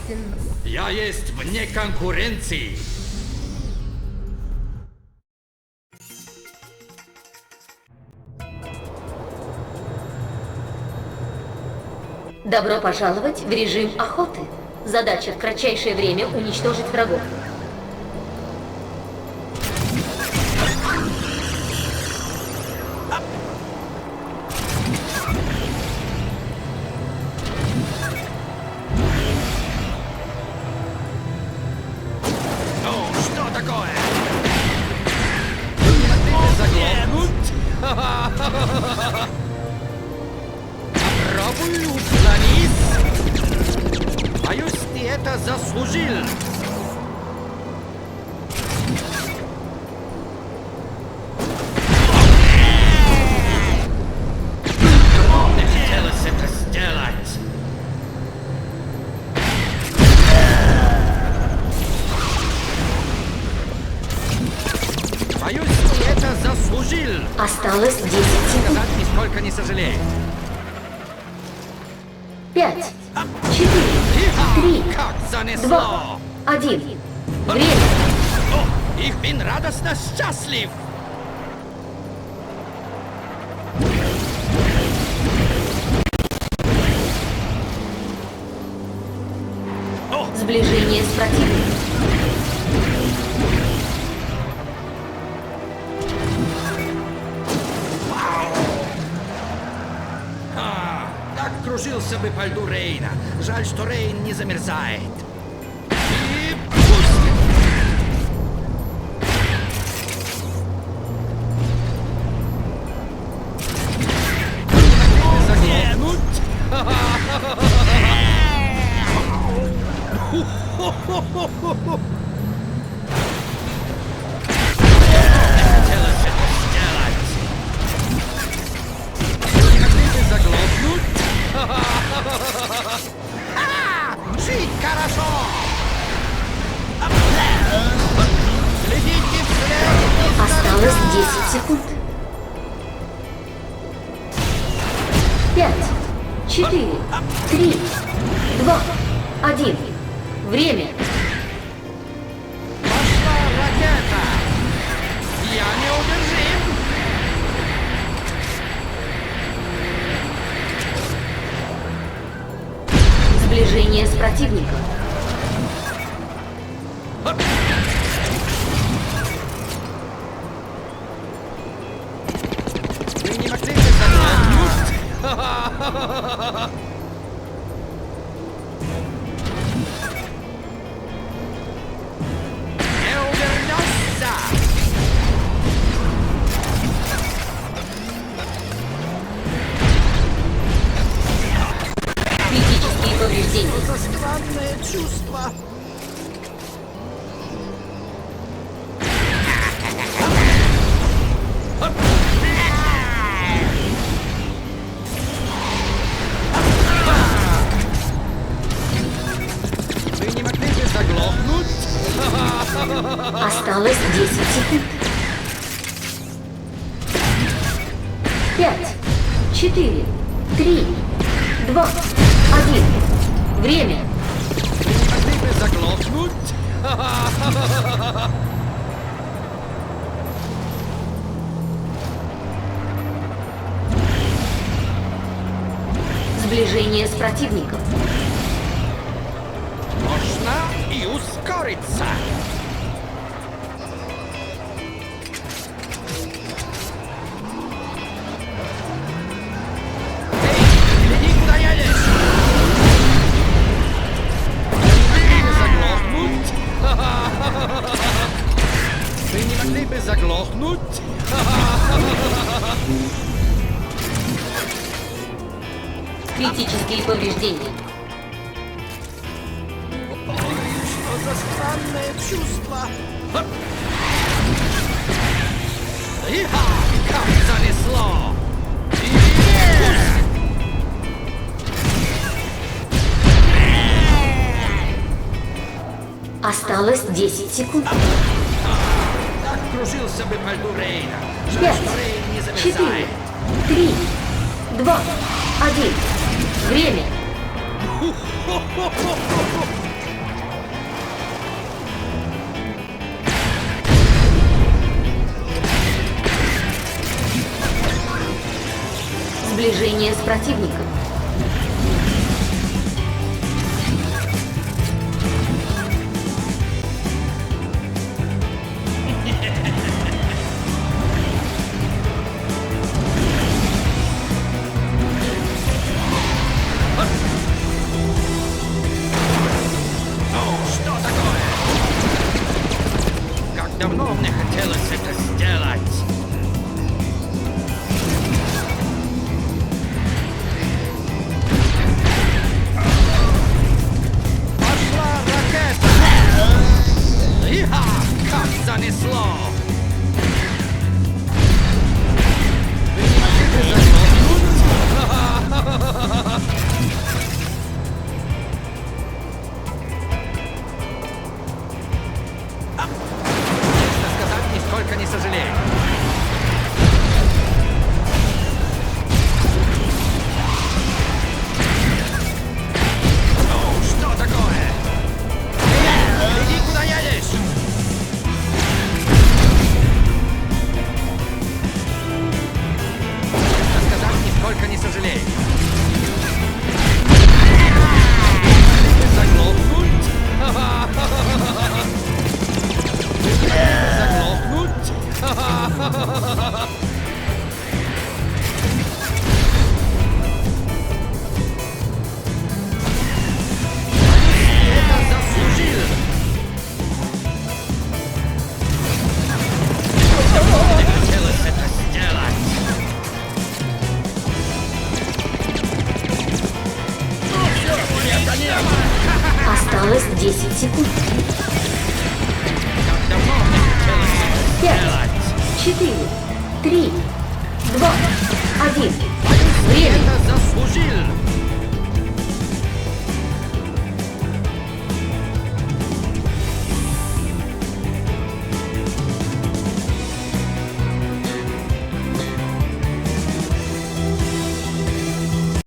естественно. Я есть вне конкуренции. Добро пожаловать в режим охоты. Задача в кратчайшее время уничтожить врагов. Ну, что такое? Не могли бы заглохнуть? Попробую уклонись. Боюсь, ты это заслужил. Мне хотелось это сделать. Боюсь, ты это заслужил. Осталось 10 секунд. Сказать нисколько не сожалею. 5, 4, 3, Как 2, занесло! 1. Время. О, ich bin радостно счастлив! Сближение с противником. Так кружился бы по льду Рейна. Жаль, что Рейн не замерзает. И пусть! Заглянуть! Хотелось это сделать. Не могли бы заглохнуть? Жить хорошо! Следите вслед! Осталось 10 секунд. 5, 4, 3, 2, 1. Время. Пошла ракета! Я неудержим! Сближение с противником. Вы не могли бы заглохнуть? Не увернешься! Критические повреждения. Это странное чувство. Вы не могли бы заглохнуть? Осталось 10 секунд. 5, 4, 3, 2, 1. Время. Вы не могли бы заглохнуть? Сближение с противником. Можно и ускориться. Эй, гляди, куда едешь! Вы не могли бы заглохнуть? Критические повреждения. Что за странное чувство? Иха! Как занесло! Осталось 10 секунд. Так кружился бы по льду Рейна. Жаль, 5, что Рейн не 4, замерзает. 3, 2, 1. Время. Сближение с противником. Что такое? Как давно мне хотелось это сделать. Пошла ракета! Иха! Как занесло! Вы не хотите заглохнуть? Честно сказать, нисколько не сожалею. Что такое? Иди, куда едешь? Честно сказать, нисколько не сожалею. Хотите заглохнуть? Заглохнуть? Это заслужил! Мне хотелось это сделать! Осталось 10 секунд. Как давно мне хотелось это 5, сделать! 4, 3, 2, 1.